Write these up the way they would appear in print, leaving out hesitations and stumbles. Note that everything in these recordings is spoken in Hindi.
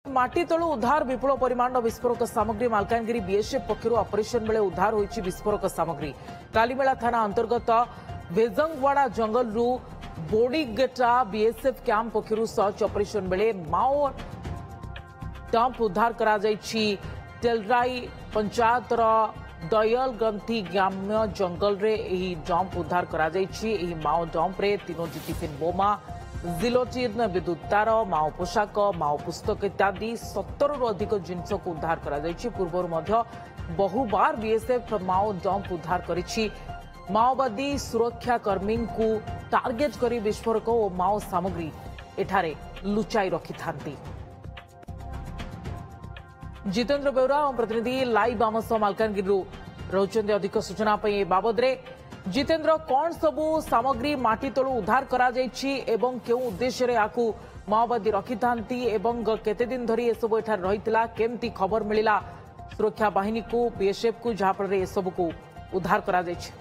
माटी तलु उद्धार विपुल परिमाण विस्फोरक सामग्री मालकानगिरी बीएसएफ पक्षर ऑपरेशन बेले उद्धार होइछि विस्फोरक सामग्री। कालीमेला थाना अंतर्गत वेजंगवाड़ा जंगल रु बोडीगेटा बीएसएफ कैंप पक्षर सर्च ऑपरेशन बेले माओ डंप उद्धार करा जाइछि। तेलराई पंचायतर दयल ग्रंथी ग्राम्य जंगल रे एही डंप उद्धार करा जाइछि। एही माओ डंप रे 3 टिफिन बोमा, जिलोटिन विद्युत तार, माओ पोशाक, माओ पुस्तक इत्यादि 70 रु अधिक जिनस को उद्धार करा जाइछि। पूर्व बहुबार बीएसएफ माओ डंप उद्धार करिछि। माओवादी सुरक्षा कर्मी को टार्गेट करी विस्फोरक और माओ सामग्री एठारे लुचाई रखि थांती। जितेंद्र बेउरा प्रतिनिधि लाइव आम सह मालकानगिरी रहउछन्ते अधिक सूचना पे बाबद रे। जितेंद्र, कौन सबू सामग्री माटी तलु उद्धार करा जाइछि एवं केउ उद्देश्य रे आकु माओवादी रखि थांती एवं केते दिन धरी ए सब एठार रहितला, केमती खबर मिलिला सुरक्षा बाहिनी को, बीएसएफ को, जहा पर ए सब को उद्धार करा जाइछि?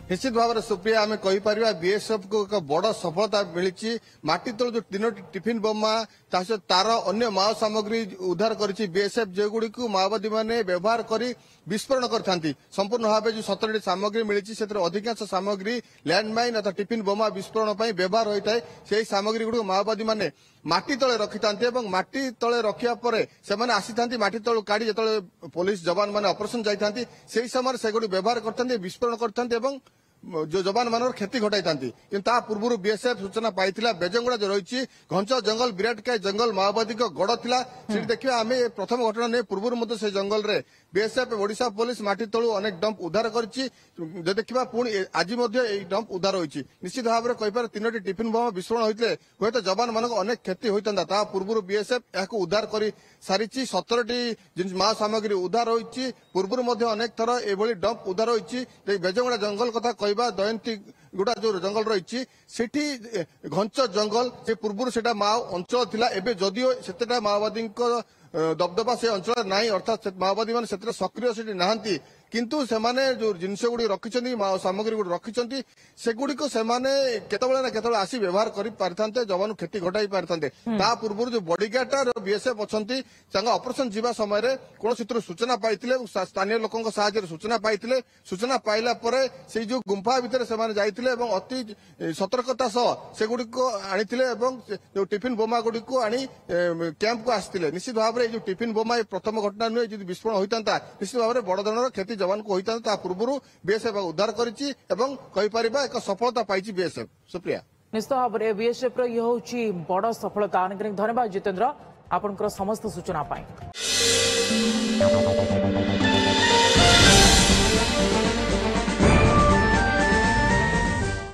निश्चित भाव में सुप्रिया आम कहीपर बीएसएफ को एक बड़ सफलता मिली। माटी तल जो 3 टिफिन बोमा तार अन्य माओ सामग्री उद्धार करी बीएसएफ जेगुड़ी को माओवादी मैंने व्यवहार कर विस्फोरण करथांती। संपूर्ण भाव जो 17 सामग्री मिली से अधिकांश सामग्री लैंडमाइन अथवा टिफिन बोमा विस्फोरण व्यवहार होता है। से सामग्री गुड़ माओवादी मैंने माटी तले रखि थांती एवं माटी तले रखिया परे से आसी थांती माटी तलु काढ़ी जो पुलिस जवान मैंने ऑपरेशन जाइथांती से समय से गुड़ी व्यवहार करथांती, विस्फोरण करथांती एवं जो जवान मान क्षति घटाई था। पूर्व बीएसएफ सूचना पाई बेजंगुड़ा जो रही घंच जंगल विराटकाय जंगल माओवादी गड़ थिला। देखिए आम प्रथम घटना नहीं पूर्व से जंगल रे बीएसएफ ओडिशा पुलिस माटी तलु अनेक डंप उद्धार करिछि। देखिबा पुणी आज डंप उद्धार होइछि। निश्चित भाव में कहीपर 3 टिफिन बोमा विस्फोरण होते हुए तो जवान मान अनेक क्षति होता। पूर्व बीएसएफ यह उद्धार कर सारी 17 माओ सामग्री उद्धार होइछि। पूर्व अनेक थर एभली डंप उद्धार होइछि। बेजंगुड़ा जंगल कथा कहबा दयंती गुड़ा जो जंगल रही घंच जंगल से पूर्व से माओ अंचल थिला। एबे जदियो सेतेटा माओवादी दबदबा से अंचल नहीं, अर्थात माओवादी मान से सक्रिय से नहांती, किंतु सेमाने जो जिनस गुड़ी रखिछन्ती सामग्री गुड़ी रखिछन्ती सेगुड़ी को सेमाने केतबेले ना केतबेले आसी व्यवहार करि पारथांते, जवान क्षति घटाई पारथांते। ता पूर्व जो बॉडीगार्ड और बीएसएफ अछंती तांगा ऑपरेशन जीवा समय रे कोन चित्र सूचना पाइथिले, स्थानीय लोकंक सहायता सूचना पाइथिले। सूचना पाइला परे से जो गुंफा भितर सेमाने जाइथिले एवं अति सतर्कता सह सेगुड़ी को आनिथिले एवं जो टिफिन बोमा गुड़ी को आनी कैंप को आस्थिले। निश्चित भाव में जो टिफिन बोमा प्रथम घटना नुहे, जो विस्फोरण होइतांता निश्चित भाव में बड़ धरणर क्षति जवान को होता पूर्व बीएसएफ उद्धार करिछि एवं कहीपर एक सफलता पाई बीएसएफ। सुप्रिया, निश्चित भाव में बीएसएफ ये होछि बड़ सफलता। धन्यवाद जितेंद्र आपनकर समस्त सूचना पाई।